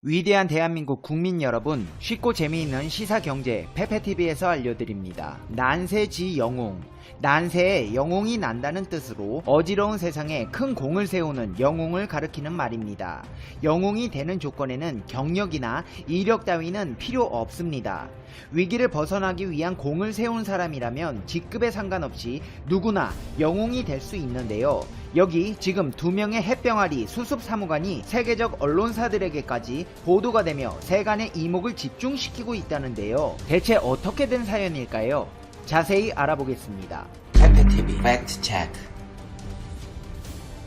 위대한 대한민국 국민 여러분, 쉽고 재미있는 시사경제 페페TV에서 알려드립니다. 난세지 영웅. 난세에 영웅이 난다는 뜻으로 어지러운 세상에 큰 공을 세우는 영웅을 가리키는 말입니다. 영웅이 되는 조건에는 경력이나 이력 따위는 필요 없습니다. 위기를 벗어나기 위한 공을 세운 사람이라면 직급에 상관없이 누구나 영웅이 될 수 있는데요. 여기 지금 2명의 햇병아리 수습사무관이 세계적 언론사들에게까지 보도가 되며 세간의 이목을 집중시키고 있다는데요. 대체 어떻게 된 사연일까요? 자세히 알아보겠습니다. 페페TV 팩트 체크.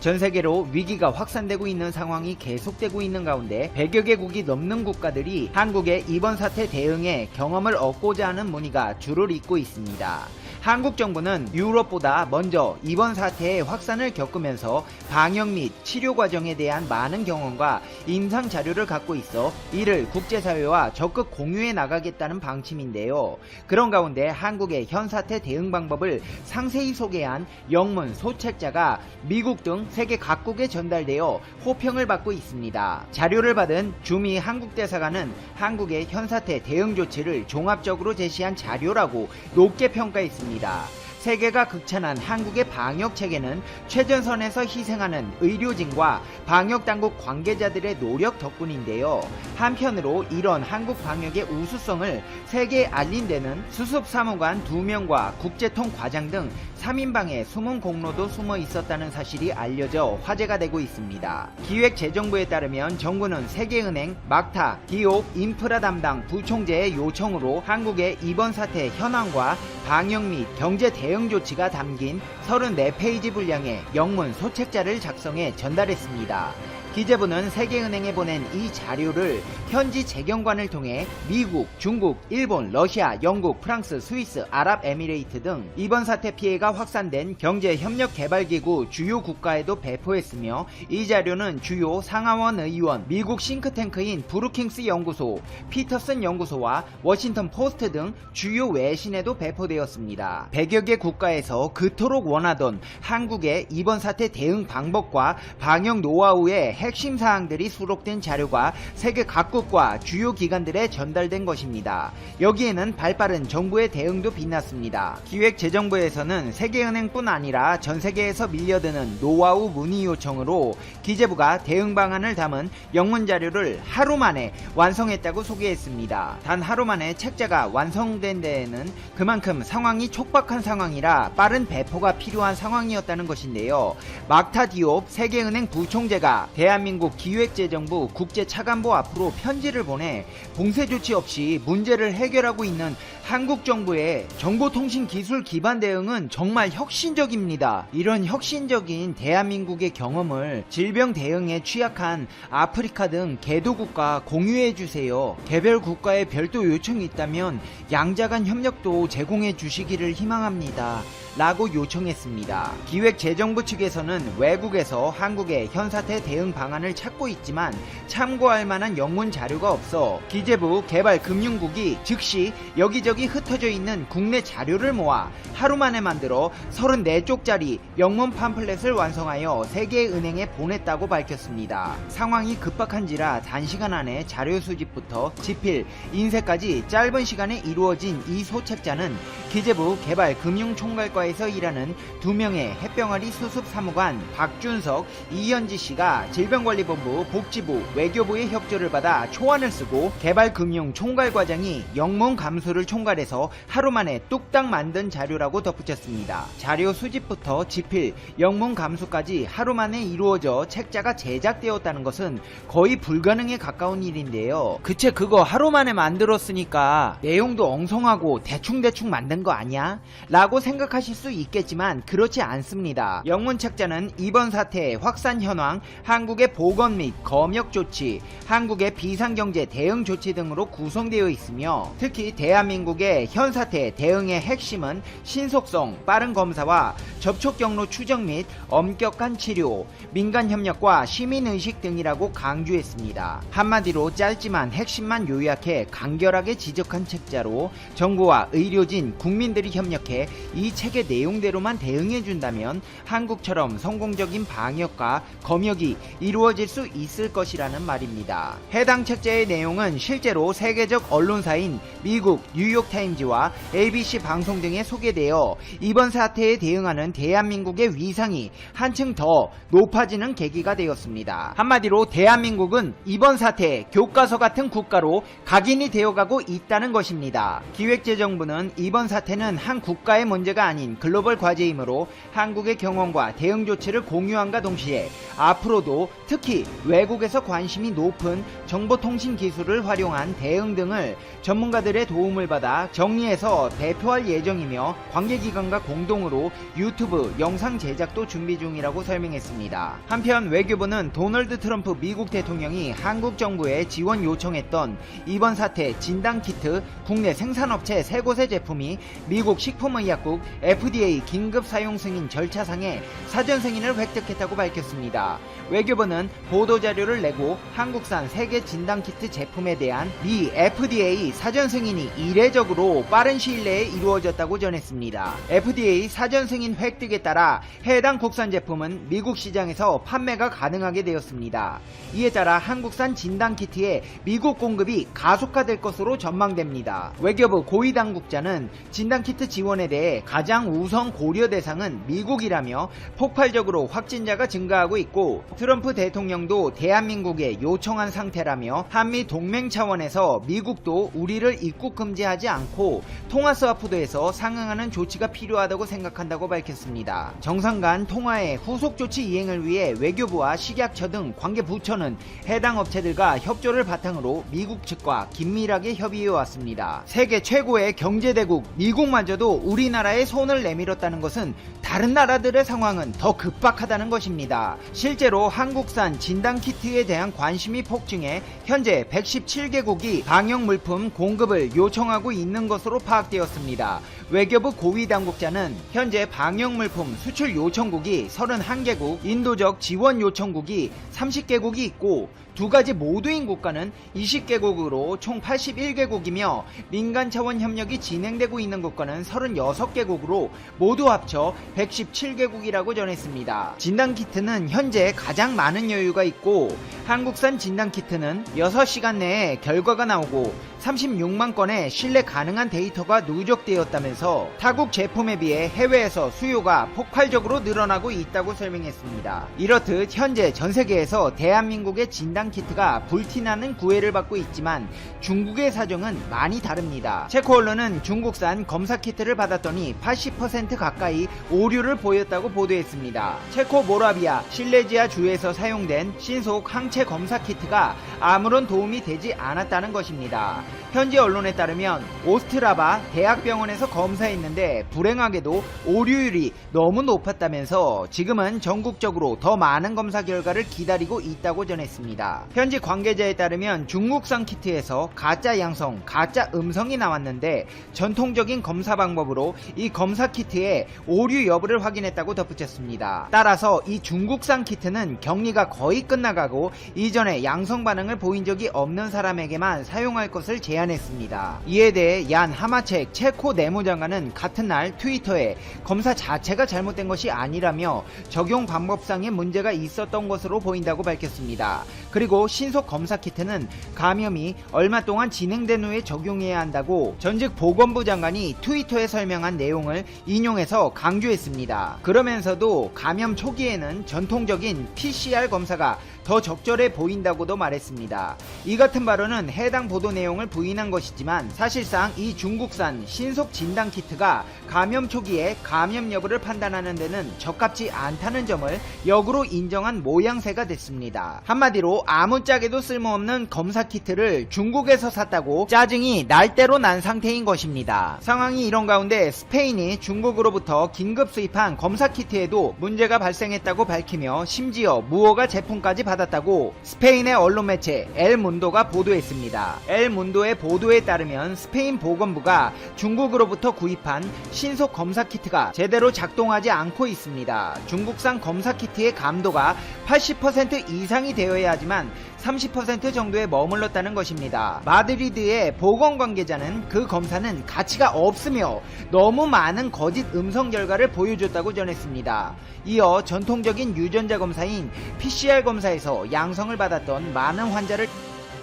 전 세계로 위기가 확산되고 있는 상황이 계속되고 있는 가운데 100여 개국이 넘는 국가들이 한국의 이번 사태 대응에 경험을 얻고자 하는 문의가 줄을 잇고 있습니다. 한국 정부는 유럽보다 먼저 이번 사태의 확산을 겪으면서 방역 및 치료 과정에 대한 많은 경험과 임상 자료를 갖고 있어 이를 국제사회와 적극 공유해 나가겠다는 방침인데요. 그런 가운데 한국의 현 사태 대응 방법을 상세히 소개한 영문 소책자가 미국 등 세계 각국에 전달되어 호평을 받고 있습니다. 자료를 받은 주미 한국대사관은 한국의 현 사태 대응 조치를 종합적으로 제시한 자료라고 높게 평가했습니다. 세계가 극찬한 한국의 방역 체계는 최전선에서 희생하는 의료진과 방역당국 관계자들의 노력 덕분인데요. 한편으로 이런 한국 방역의 우수성을 세계에 알린 데는 수습사무관 2명과 국제통 과장 등 3인방의 숨은 공로도 숨어 있었다는 사실이 알려져 화제가 되고 있습니다. 기획재정부에 따르면 정부는 세계은행, 막타, 기업, 인프라 담당 부총재의 요청으로 한국의 이번 사태 현황과 방역 및 경제 대응 조치가 담긴 34페이지 분량의 영문 소책자를 작성해 전달했습니다. 기재부는 세계은행에 보낸 이 자료를 현지 재경관을 통해 미국, 중국, 일본, 러시아, 영국, 프랑스, 스위스, 아랍에미레이트 등 이번 사태 피해가 확산된 경제협력개발기구 주요 국가에도 배포했으며 이 자료는 주요 상하원 의원, 미국 싱크탱크인 브루킹스 연구소, 피터슨 연구소와 워싱턴 포스트 등 주요 외신에도 배포되었습니다. 100여 개 국가에서 그토록 원하던 한국의 이번 사태 대응 방법과 방역 노하우의 핵심 사항들이 수록된 자료가 세계 각국과 주요 기관들에 전달된 것입니다. 여기에는 발빠른 정부의 대응도 빛났습니다. 기획재정부에서는 세계은행뿐 아니라 전 세계에서 밀려드는 노하우 문의 요청으로 기재부가 대응 방안을 담은 영문 자료를 하루 만에 완성했다고 소개했습니다. 단 하루 만에 책자가 완성된 데에는 그만큼 상황이 촉박한 상황이라 빠른 배포가 필요한 상황이었다는 것인데요. 막타 디옵 세계은행 부총재가 대한민국 기획재정부 국제차관보 앞으로 편지를 보내 봉쇄 조치 없이 문제를 해결하고 있는 한국 정부의 정보통신기술 기반 대응은 정말 혁신적입니다. 이런 혁신적인 대한민국의 경험을 질병 대응에 취약한 아프리카 등 개도국가 공유해주세요. 개별 국가에 별도 요청이 있다면 양자간 협력도 제공해 주시기를 희망합니다. 라고 요청했습니다. 기획재정부 측에서는 외국에서 한국의 현사태 대응 방안을 찾고 있지만 참고할 만한 영문 자료가 없어 기재부 개발금융국이 즉시 여기저기 흩어져 있는 국내 자료를 모아 하루 만에 만들어 34쪽짜리 영문 팜플렛을 완성하여 세계은행에 보냈다고 밝혔습니다. 상황이 급박한지라 단시간 안에 자료 수집부터 집필, 인쇄까지 짧은 시간에 이루어진 이 소책자는 기재부 개발금융총괄과에서 일하는 2명의 햇병아리 수습사무관 박준석, 이현지 씨가 질병관리본부, 복지부, 외교부의 협조를 받아 초안을 쓰고 개발금융총괄과장이 영문 감수를 총괄해서 하루 만에 뚝딱 만든 자료라고 덧붙였습니다. 자료 수집부터 집필, 영문 감수까지 하루 만에 이루어져 책자가 제작되었다는 것은 거의 불가능에 가까운 일인데요. 그체 그거 하루 만에 만들었으니까 내용도 엉성하고 대충대충 만든 거 아니야? 라고 생각하실 수 있겠지만 그렇지 않습니다. 영문 책자는 이번 사태의 확산 현황, 한국의 보건 및 검역 조치, 한국의 비상경제 대응 조치 등으로 구성되어 있으며 특히 대한민국의 현 사태 대응의 핵심은 신속성, 빠른 검사와 접촉 경로 추정 및 엄격한 치료, 민간 협력과 시민의식 등이라고 강조했습니다. 한마디로 짧지만 핵심만 요약해 간결하게 지적한 책자로 정부와 의료진, 국민들이 협력해 이 책에 한국의 내용대로만 대응해준다면 한국처럼 성공적인 방역과 검역이 이루어질 수 있을 것이라는 말입니다. 해당 책자의 내용은 실제로 세계적 언론사인 미국 뉴욕타임즈와 ABC 방송 등에 소개되어 이번 사태에 대응하는 대한민국의 위상이 한층 더 높아지는 계기가 되었습니다. 한마디로 대한민국은 이번 사태에 교과서 같은 국가로 각인이 되어가고 있다는 것입니다. 기획재정부는 이번 사태는 한 국가의 문제가 아닌 글로벌 과제이므로 한국의 경험과 대응 조치를 공유함과 동시에 앞으로도 특히 외국에서 관심이 높은 정보통신 기술을 활용한 대응 등을 전문가들의 도움을 받아 정리해서 배포할 예정이며 관계기관과 공동으로 유튜브 영상 제작도 준비 중이라고 설명했습니다. 한편 외교부는 도널드 트럼프 미국 대통령이 한국 정부에 지원 요청했던 이번 사태 진단키트 국내 생산업체 3곳의 제품이 미국 식품의약국 FDA 긴급 사용 승인 절차상에 사전 승인을 획득했다고 밝혔습니다. 외교부는 보도자료를 내고 한국산 3개 진단키트 제품에 대한 미 FDA 사전 승인이 이례적으로 빠른 시일 내에 이루어졌다고 전했습니다. FDA 사전 승인 획득에 따라 해당 국산 제품은 미국 시장에서 판매가 가능하게 되었습니다. 이에 따라 한국산 진단키트의 미국 공급이 가속화될 것으로 전망됩니다. 외교부 고위당국자는 진단키트 지원에 대해 가장 우선 고려 대상은 미국이라며 폭발적으로 확진자가 증가하고 있고 트럼프 대통령도 대한민국에 요청한 상태라며 한미 동맹 차원에서 미국도 우리를 입국 금지하지 않고 통화스와프도에서 상응하는 조치가 필요하다고 생각한다고 밝혔습니다. 정상 간 통화의 후속 조치 이행을 위해 외교부와 식약처 등 관계 부처는 해당 업체들과 협조를 바탕으로 미국 측과 긴밀하게 협의해 왔습니다. 세계 최고의 경제대국 미국마저도 우리나라에 손을 내밀었다는 것은 다른 나라들의 상황은 더 급박하다는 것입니다. 실제로 한국산 진단키트에 대한 관심이 폭증해 현재 117개국이 방역물품 공급을 요청하고 있는 것으로 파악되었습니다. 외교부 고위당국자는 현재 방역물품 수출 요청국이 31개국, 인도적 지원 요청국이 30개국이 있고 두 가지 모두인 국가는 20개국으로 총 81개국이며 민간 차원 협력이 진행되고 있는 국가는 36개국으로 모두 합쳐 117개국이라고 전했습니다. 진단키트는 현재 가장 많은 여유가 있고 한국산 진단키트는 6시간 내에 결과가 나오고 36만 건의 신뢰 가능한 데이터가 누적되었다면서 타국 제품에 비해 해외에서 수요가 폭발적으로 늘어나고 있다고 설명했습니다. 이렇듯 현재 전세계에서 대한민국의 진단키트가 불티나는 구애를 받고 있지만 중국의 사정은 많이 다릅니다. 체코 언론은 중국산 검사키트를 받았더니 80% 가까이 오류를 보였다고 보도했습니다. 체코 모라비아 실레지아 주에서 사용된 신속 항체 검사키트가 아무런 도움이 되지 않았다는 것입니다. 현지 언론에 따르면 오스트라바 대학병원에서 검사했는데 불행하게도 오류율이 너무 높았다면서 지금은 전국적으로 더 많은 검사 결과를 기다리고 있다고 전했습니다. 현지 관계자에 따르면 중국산 키트에서 가짜 양성, 가짜 음성이 나왔는데 전통적인 검사 방법으로 이 검사 키트의 오류 여부를 확인했다고 덧붙였습니다. 따라서 이 중국산 키트는 격리가 거의 끝나가고 이전에 양성 반응을 보인 적이 없는 사람에게만 사용할 것을 제안했습니다. 이에 대해 얀 하마책 체코 내무장관은 같은 날 트위터에 검사 자체가 잘못된 것이 아니라며 적용 방법상의 문제가 있었던 것으로 보인다고 밝혔습니다. 그리고 신속 검사 키트는 감염이 얼마 동안 진행된 후에 적용해야 한다고 전직 보건부 장관이 트위터에 설명한 내용을 인용해서 강조했습니다. 그러면서도 감염 초기에는 전통적인 PCR 검사가 더 적절해 보인다고도 말했습니다. 이 같은 발언은 해당 보도 내용을 부인한 것이지만 사실상 이 중국산 신속 진단 키트가 감염 초기에 감염 여부를 판단하는 데는 적합지 않다는 점을 역으로 인정한 모양새가 됐습니다. 한마디로 아무짝에도 쓸모없는 검사 키트를 중국에서 샀다고 짜증이 날 대로 난 상태인 것입니다. 상황이 이런 가운데 스페인이 중국으로부터 긴급 수입한 검사 키트에도 문제가 발생했다고 밝히며 심지어 무허가 제품까지 받았다고 스페인의 언론 매체 엘문도가 보도했습니다. 엘문도의 보도에 따르면 스페인 보건부가 중국으로부터 구입한 신속 검사 키트가 제대로 작동하지 않고 있습니다. 중국산 검사 키트의 감도가 80% 이상이 되어야 하지만 30% 정도에 머물렀다는 것입니다. 마드리드의 보건 관계자는 그 검사는 가치가 없으며 너무 많은 거짓 음성 결과를 보여줬다고 전했습니다. 이어 전통적인 유전자 검사인 PCR 검사에서 양성을 받았던 많은 환자를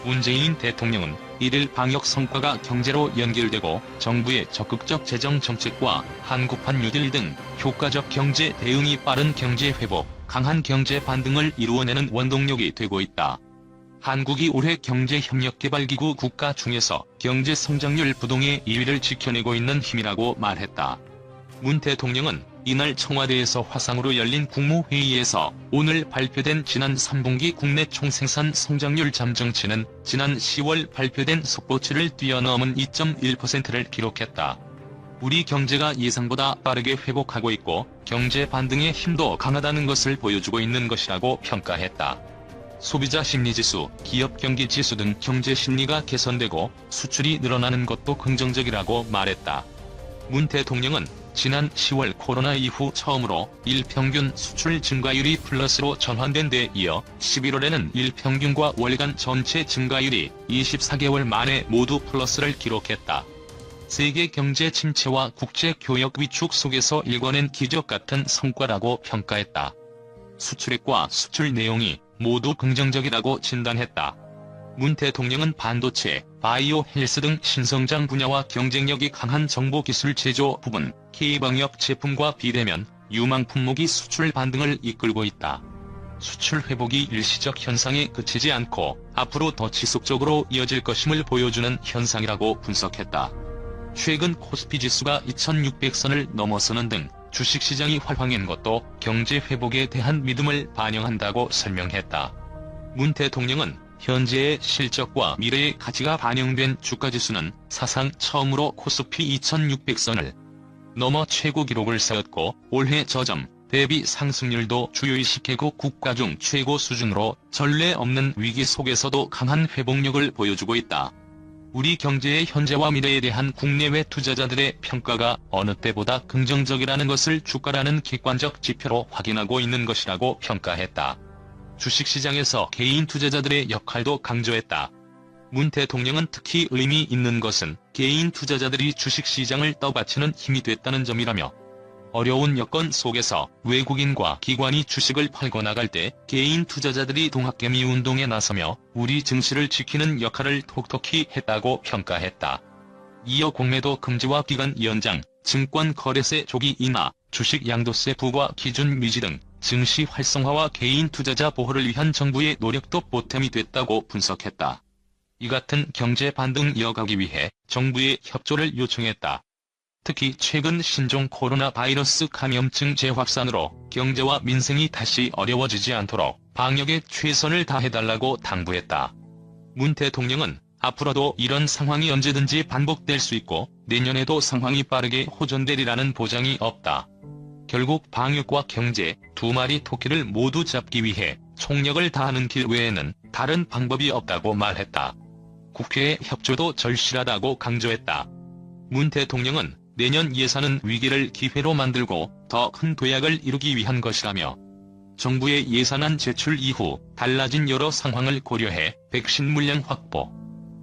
문재인 대통령은 이를 방역 성과가 경제로 연결되고 정부의 적극적 재정 정책과 한국판 뉴딜 등 효과적 경제 대응이 빠른 경제 회복, 강한 경제 반등을 이루어내는 원동력이 되고 있다. 한국이 올해 경제협력개발기구 국가 중에서 경제 성장률 부동의 2위를 지켜내고 있는 힘이라고 말했다. 문 대통령은 이날 청와대에서 화상으로 열린 국무회의에서 오늘 발표된 지난 3분기 국내 총생산 성장률 잠정치는 지난 10월 발표된 속보치를 뛰어넘은 2.1%를 기록했다. 우리 경제가 예상보다 빠르게 회복하고 있고 경제 반등의 힘도 강하다는 것을 보여주고 있는 것이라고 평가했다. 소비자 심리지수, 기업 경기지수 등 경제 심리가 개선되고 수출이 늘어나는 것도 긍정적이라고 말했다. 문 대통령은 지난 10월 코로나 이후 처음으로 일평균 수출 증가율이 플러스로 전환된 데 이어 11월에는 일평균과 월간 전체 증가율이 24개월 만에 모두 플러스를 기록했다. 세계 경제 침체와 국제 교역 위축 속에서 일궈낸 기적 같은 성과라고 평가했다. 수출액과 수출 내용이 모두 긍정적이라고 진단했다. 문 대통령은 반도체, 바이오 헬스 등 신성장 분야와 경쟁력이 강한 정보기술 제조 부분, K방역 제품과 비대면, 유망 품목이 수출 반등을 이끌고 있다. 수출 회복이 일시적 현상에 그치지 않고 앞으로 더 지속적으로 이어질 것임을 보여주는 현상이라고 분석했다. 최근 코스피 지수가 2600선을 넘어서는 등 주식시장이 활황한 것도 경제 회복에 대한 믿음을 반영한다고 설명했다. 문 대통령은 현재의 실적과 미래의 가치가 반영된 주가지수는 사상 처음으로 코스피 2600선을 넘어 최고 기록을 세웠고 올해 저점 대비 상승률도 주요 20개국 국가 중 최고 수준으로 전례 없는 위기 속에서도 강한 회복력을 보여주고 있다. 우리 경제의 현재와 미래에 대한 국내외 투자자들의 평가가 어느 때보다 긍정적이라는 것을 주가라는 객관적 지표로 확인하고 있는 것이라고 평가했다. 주식시장에서 개인 투자자들의 역할도 강조했다. 문 대통령은 특히 의미 있는 것은 개인 투자자들이 주식시장을 떠받치는 힘이 됐다는 점이라며 어려운 여건 속에서 외국인과 기관이 주식을 팔고 나갈 때 개인 투자자들이 동학개미 운동에 나서며 우리 증시를 지키는 역할을 톡톡히 했다고 평가했다. 이어 공매도 금지와 기간 연장, 증권거래세 조기 인하, 주식 양도세 부과 기준 미지 등 증시 활성화와 개인 투자자 보호를 위한 정부의 노력도 보탬이 됐다고 분석했다. 이 같은 경제 반등 이어가기 위해 정부의 협조를 요청했다. 특히 최근 신종 코로나 바이러스 감염증 재확산으로 경제와 민생이 다시 어려워지지 않도록 방역에 최선을 다해달라고 당부했다. 문 대통령은 앞으로도 이런 상황이 언제든지 반복될 수 있고 내년에도 상황이 빠르게 호전되리라는 보장이 없다. 결국 방역과 경제 두 마리 토끼를 모두 잡기 위해 총력을 다하는 길 외에는 다른 방법이 없다고 말했다. 국회의 협조도 절실하다고 강조했다. 문 대통령은 내년 예산은 위기를 기회로 만들고 더 큰 도약을 이루기 위한 것이라며 정부의 예산안 제출 이후 달라진 여러 상황을 고려해 백신 물량 확보,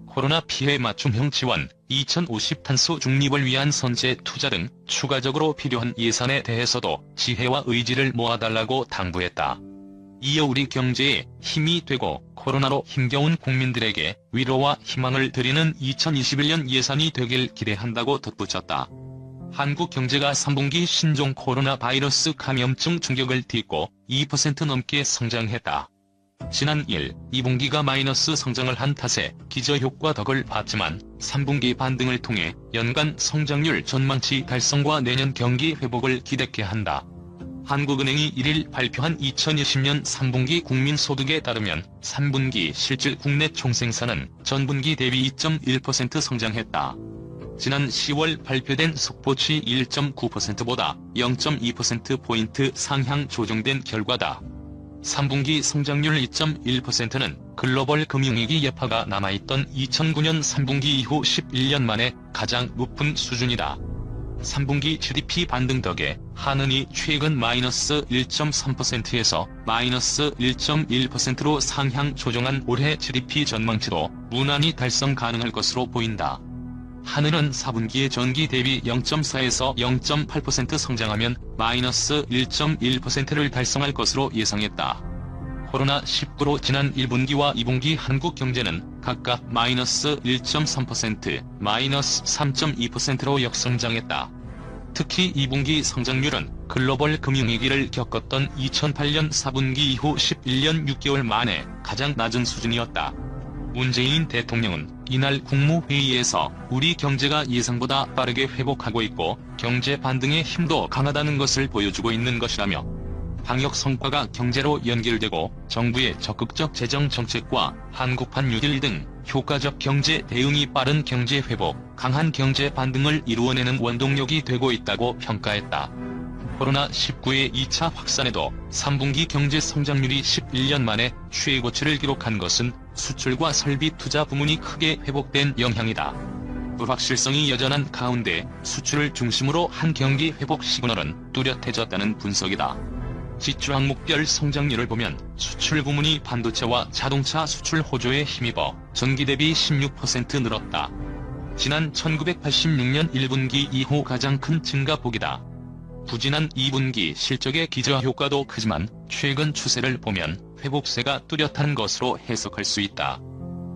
코로나 피해 맞춤형 지원, 2050 탄소 중립을 위한 선제 투자 등 추가적으로 필요한 예산에 대해서도 지혜와 의지를 모아달라고 당부했다. 이어 우리 경제에 힘이 되고 코로나로 힘겨운 국민들에게 위로와 희망을 드리는 2021년 예산이 되길 기대한다고 덧붙였다. 한국 경제가 3분기 신종 코로나 바이러스 감염증 충격을 딛고 2% 넘게 성장했다. 지난 1, 2분기가 마이너스 성장을 한 탓에 기저효과 덕을 봤지만 3분기 반등을 통해 연간 성장률 전망치 달성과 내년 경기 회복을 기대케 한다. 한국은행이 1일 발표한 2020년 3분기 국민소득에 따르면 3분기 실질 국내 총생산은 전분기 대비 2.1% 성장했다. 지난 10월 발표된 속보치 1.9%보다 0.2%포인트 상향 조정된 결과다. 3분기 성장률 2.1%는 글로벌 금융위기 여파가 남아있던 2009년 3분기 이후 11년 만에 가장 높은 수준이다. 3분기 GDP 반등 덕에 한은이 최근 마이너스 1.3%에서 마이너스 1.1%로 상향 조정한 올해 GDP 전망치도 무난히 달성 가능할 것으로 보인다. 한은은 4분기에 전기 대비 0.4에서 0.8% 성장하면 마이너스 1.1%를 달성할 것으로 예상했다. 코로나19로 지난 1분기와 2분기 한국 경제는 각각 마이너스 1.3%, 마이너스 3.2%로 역성장했다. 특히 2분기 성장률은 글로벌 금융위기를 겪었던 2008년 4분기 이후 11년 6개월 만에 가장 낮은 수준이었다. 문재인 대통령은 이날 국무회의에서 우리 경제가 예상보다 빠르게 회복하고 있고 경제 반등의 힘도 강하다는 것을 보여주고 있는 것이라며 방역 성과가 경제로 연결되고 정부의 적극적 재정 정책과 한국판 뉴딜 등 효과적 경제 대응이 빠른 경제 회복, 강한 경제 반등을 이루어내는 원동력이 되고 있다고 평가했다. 코로나19의 2차 확산에도 3분기 경제 성장률이 11년 만에 최고치를 기록한 것은 수출과 설비 투자 부문이 크게 회복된 영향이다. 불확실성이 여전한 가운데 수출을 중심으로 한 경기 회복 시그널은 뚜렷해졌다는 분석이다. 지출 항목별 성장률을 보면 수출 부문이 반도체와 자동차 수출 호조에 힘입어 전기 대비 16% 늘었다. 지난 1986년 1분기 이후 가장 큰 증가폭이다. 부진한 2분기 실적의 기저효과도 크지만 최근 추세를 보면 회복세가 뚜렷한 것으로 해석할 수 있다.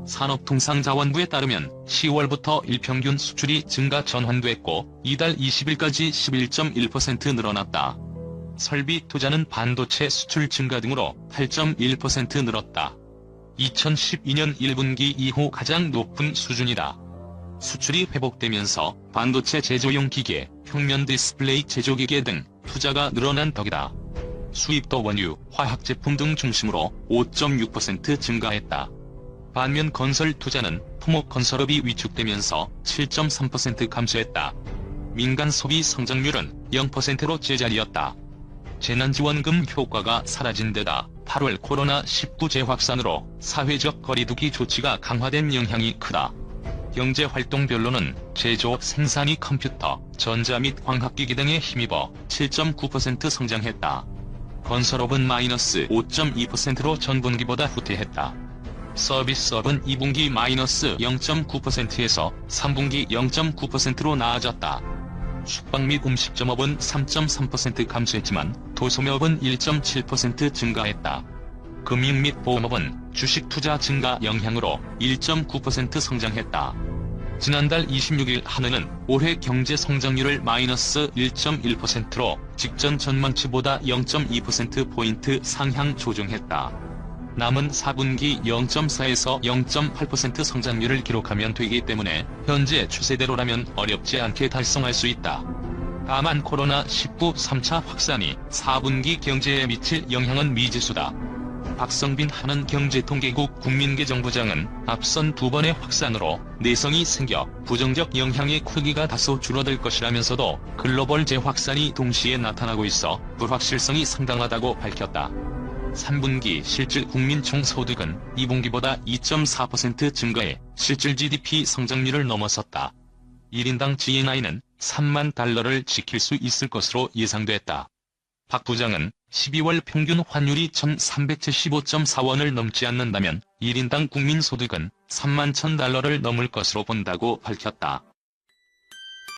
산업통상자원부에 따르면 10월부터 일평균 수출이 증가 전환됐고 이달 20일까지 11.1% 늘어났다. 설비 투자는 반도체 수출 증가 등으로 8.1% 늘었다. 2012년 1분기 이후 가장 높은 수준이다. 수출이 회복되면서 반도체 제조용 기계, 평면 디스플레이 제조기계 등 투자가 늘어난 덕이다. 수입도 원유, 화학제품 등 중심으로 5.6% 증가했다. 반면 건설 투자는 토목건설업이 위축되면서 7.3% 감소했다. 민간 소비 성장률은 0%로 제자리였다. 재난지원금 효과가 사라진 데다 8월 코로나19 재확산으로 사회적 거리두기 조치가 강화된 영향이 크다. 경제활동별로는 제조, 생산이 컴퓨터, 전자 및 광학기기 등에 힘입어 7.9% 성장했다. 건설업은 마이너스 5.2%로 전분기보다 후퇴했다. 서비스업은 2분기 마이너스 0.9%에서 3분기 0.9%로 나아졌다. 숙박 및 음식점업은 3.3% 감소했지만 도소매업은 1.7% 증가했다. 금융 및 보험업은 주식 투자 증가 영향으로 1.9% 성장했다. 지난달 26일 한은은 올해 경제 성장률을 마이너스 1.1%로 직전 전망치보다 0.2%포인트 상향 조정했다. 남은 4분기 0.4에서 0.8% 성장률을 기록하면 되기 때문에 현재 추세대로라면 어렵지 않게 달성할 수 있다. 다만 코로나19 3차 확산이 4분기 경제에 미칠 영향은 미지수다. 박성빈 한은경제통계국 국민계정부장은 앞선 두 번의 확산으로 내성이 생겨 부정적 영향의 크기가 다소 줄어들 것이라면서도 글로벌 재확산이 동시에 나타나고 있어 불확실성이 상당하다고 밝혔다. 3분기 실질 국민총소득은 2분기보다 2.4% 증가해 실질 GDP 성장률을 넘어섰다. 1인당 GNI는 3만 달러를 지킬 수 있을 것으로 예상됐다. 박 부장은 12월 평균 환율이 1,375.4원을 넘지 않는다면 1인당 국민소득은 3만 1,000달러를 넘을 것으로 본다고 밝혔다.